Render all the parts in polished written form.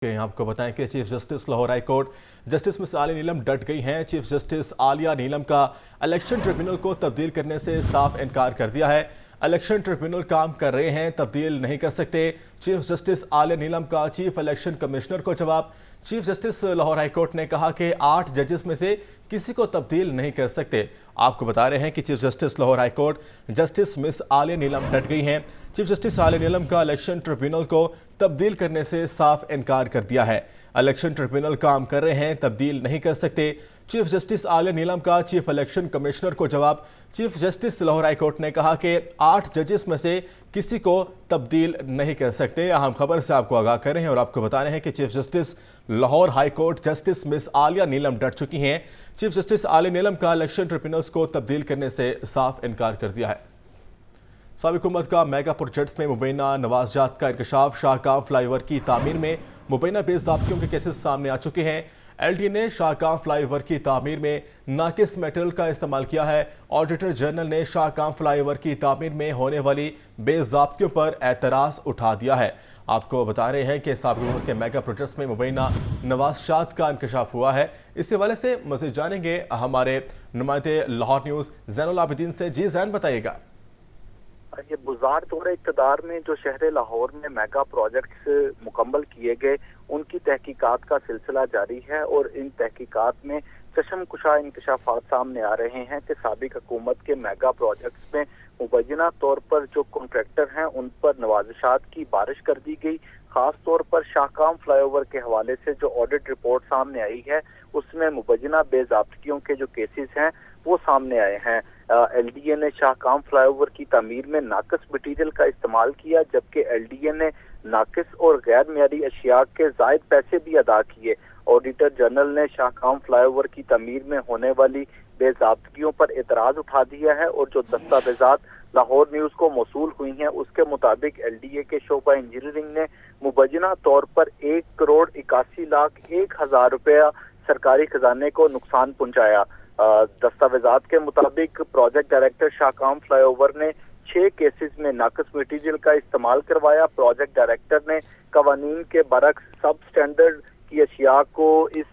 کہ آپ کو بتائیں کہ chief justice Lahore high court justice miss Aliya Neelam ڈٹ گئی ہیں۔ چیف جسٹس عالیہ نیلم کا الیکشن ٹریبیونل کو تبدیل کرنے سے صاف انکار کر دیا ہے۔ الیکشن ٹریبیونل کام کر رہے ہیں، تبدیل نہیں کر سکتے۔ چیف جسٹس عالیہ نیلم کا چیف الیکشن کمشنر کو جواب۔ Chief justice Lahore high court نے کہا کہ 8 ججز میں سے کسی کو تبدیل نہیں کر سکتے۔ آپ کو بتا رہے ہیں کہ chief justice Lahore high court justice miss Aliya Neelam ڈٹ گئی ہیں۔ چیف جسٹس عالیہ نیلم کا الیکشن ٹریبیونل کو تبدیل کرنے سے صاف انکار کر دیا ہے۔ الیکشن ٹریبیونل کام کر رہے ہیں، تبدیل نہیں کر سکتے۔ چیف جسٹس عالیہ نیلم کا چیف الیکشن کمشنر کو جواب۔ Chief justice Lahore high court نے کہا کہ 8 ججز میں سے کسی کو تبدیل نہیں کر سکتے۔ اہم خبر سے آپ کو آگاہ کر رہے ہیں اور آپ کو بتا رہے ہیں کہ chief justice Lahore high court justice miss Aliya Neelam ڈٹ چکی ہیں۔ چیف جسٹس عالیہ نیلم کا الیکشن ٹریبیونلز کو تبدیل کرنے سے صاف انکار کر دیا ہے۔ سابق حکومت کا میگا پروجیکٹس میں مبینہ نوازجات کا انکشاف۔ شاہکام فلائی اوور کی تعمیر میں مبینہ بے ضابطگیوں کے کیسز سامنے آ چکے ہیں۔ ایل ڈی اے نے شاہکام فلائی اوور کی تعمیر میں ناقص میٹرل کا استعمال کیا ہے۔ آڈیٹر جنرل نے شاہکام فلائی اوور کی تعمیر میں ہونے والی بے ضابطگیوں پر اعتراض اٹھا دیا ہے۔ آپ کو بتا رہے ہیں کہ سابق حکومت کے میگا پروجیکٹس میں مبینہ نوازشات کا انکشاف ہوا ہے۔ اس حوالے سے مزید جانیں گے ہمارے نمائندے لاہور نیوز زین العابدین سے۔ جی زین، بتائیے گا۔ یہ بزار دور اقتدار میں جو شہر لاہور میں میگا پروجیکٹس مکمل کیے گئے ان کی تحقیقات کا سلسلہ جاری ہے، اور ان تحقیقات میں چشم کشا انکشافات سامنے آ رہے ہیں کہ سابق حکومت کے میگا پروجیکٹس میں مبینہ طور پر جو کنٹریکٹر ہیں ان پر نوازشات کی بارش کر دی گئی۔ خاص طور پر شاہکام فلائی اوور کے حوالے سے جو آڈٹ رپورٹ سامنے آئی ہے اس میں مبینہ بے ضابطگیوں کے جو کیسز ہیں وہ سامنے آئے ہیں۔ ایل ڈی اے نے شاہکام فلائی اوور کی تعمیر میں ناقص مٹیریل کا استعمال کیا، جبکہ ایل ڈی اے نے ناقص اور غیر معیاری اشیاء کے زائد پیسے بھی ادا کیے۔ آڈیٹر جنرل نے شاہکام فلائی اوور کی تعمیر میں ہونے والی بے ضابطگیوں پر اعتراض اٹھا دیا ہے، اور جو دستاویزات لاہور نیوز کو موصول ہوئی ہیں اس کے مطابق ایل ڈی اے کے شعبہ انجینئرنگ نے مبینہ طور پر 1,81,01,000 روپیہ سرکاری خزانے کو نقصان پہنچایا۔ دستاویزات کے مطابق پروجیکٹ ڈائریکٹر شاہکام فلائی اوور نے 6 کیسز میں ناقص مٹیریل کا استعمال کروایا۔ پروجیکٹ ڈائریکٹر نے قوانین کے برعکس سب سٹینڈرڈ کی اشیاء کو اس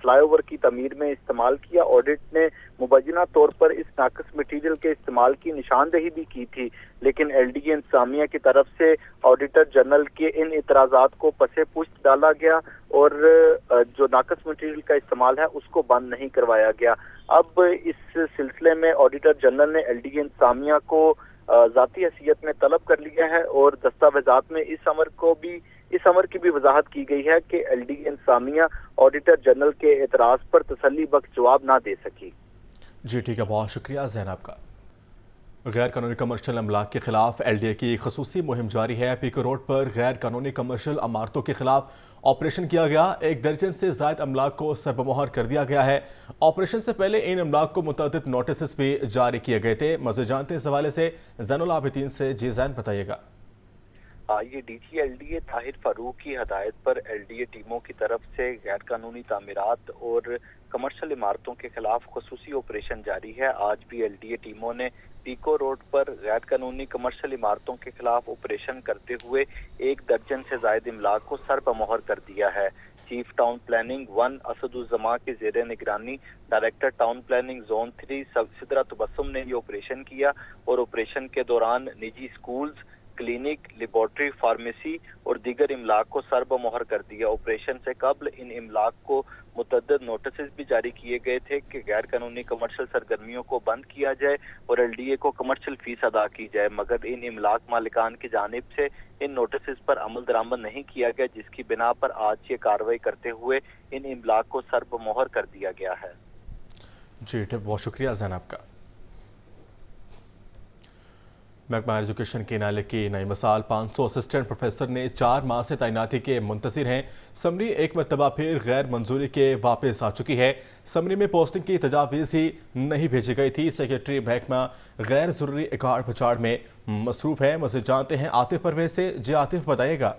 فلائی اوور کی تعمیر میں استعمال کیا۔ آڈٹ نے مبینہ طور پر اس ناقص مٹیریل کے استعمال کی نشاندہی بھی کی تھی، لیکن ایل ڈی اے انتظامیہ کی طرف سے آڈیٹر جنرل کے ان اعتراضات کو پس پشت ڈالا گیا، اور جو ناقص مٹیریل کا استعمال ہے اس کو بند نہیں کروایا گیا۔ اب اس سلسلے میں آڈیٹر جنرل نے ایل ڈی اے انتظامیہ کو ذاتی حیثیت میں طلب کر لیا ہے، اور دستاویزات میں اس امر کی بھی وضاحت کی گئی ہے کہ ایل ڈی اے انتظامیہ آڈیٹر جنرل کے اعتراض پر تسلی بخش جواب نہ دے سکی۔ جی ٹھیک ہے، بہت شکریہ زین آپ کا۔ غیر قانونی کمرشل املاک کے خلاف ایل ڈی اے کی خصوصی مہم جاری ہے۔ پیکو روڈ پر غیر قانونی کمرشل عمارتوں کے خلاف آپریشن کیا گیا۔ 1 درجن سے زائد املاک کو سربمہر کر دیا گیا ہے۔ آپریشن سے پہلے ان املاک کو متعدد نوٹسز بھی جاری کیے گئے تھے۔ مزید جانتے ہیں اس حوالے سے زین العابدین سے۔ جی زین، بتائیے گا۔ یہ D G L D A Tahir Farooq کی ہدایت پر ایل ڈی اے ٹیموں کی طرف سے غیر قانونی تعمیرات اور کمرشل عمارتوں کے خلاف خصوصی آپریشن جاری ہے۔ آج بھی ایل ڈی اے ٹیموں نے پیکو روڈ پر غیر قانونی کمرشل عمارتوں کے خلاف آپریشن کرتے ہوئے 1 درجن سے زائد املاک کو سر بمہر کر دیا ہے۔ Chief town planning 1 Asad Uzzaman کے زیر نگرانی director town planning zone 3 Sidra Tabassum نے یہ آپریشن کیا، اور آپریشن کے دوران نجی سکولز، کلینک، لیبارٹری، فارمیسی اور دیگر املاک کو سر بمہر کر دیا۔ آپریشن سے قبل ان املاک کو متعدد نوٹسز بھی جاری کیے گئے تھے کہ غیر قانونی کمرشل سرگرمیوں کو بند کیا جائے اور ایل ڈی اے کو کمرشل فیس ادا کی جائے، مگر ان املاک مالکان کی جانب سے ان نوٹسز پر عمل درآمد نہیں کیا گیا، جس کی بنا پر آج یہ کارروائی کرتے ہوئے ان املاک کو سر بمہر کر دیا گیا ہے۔ جی بہت شکریہ زینب کا۔ محکمہ ایجوکیشن کے نالے کی نئی مثال 500 اسسٹنٹ پروفیسر نے 4 ماہ سے تعیناتی کے منتظر ہیں۔ سمری ایک مرتبہ پھر غیر منظوری کے واپس آ چکی ہے۔ سمری میں پوسٹنگ کی تجاویز ہی نہیں بھیجی گئی تھی۔ سیکریٹری محکمہ غیر ضروری اکاڑ پھچاڑ میں مصروف ہے۔ مزید جانتے ہیں عاطف پرویز سے۔ جی عاطف، بتائیے گا۔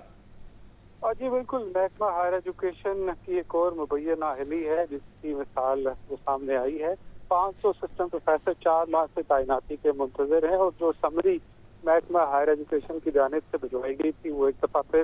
جی بالکل، محکمہ ہائر ایجوکیشن کی ایک اور مبینہ نااہلی ہے جس کی مثال وہ سامنے آئی ہے۔ 500 اسسٹنٹ پروفیسر 4 ماہ سے تعیناتی کے منتظر ہیں، اور جو سمری محکمہ ہائر ایجوکیشن کی جانب سے بھجوائی گئی تھی وہ ایک دفعہ پھر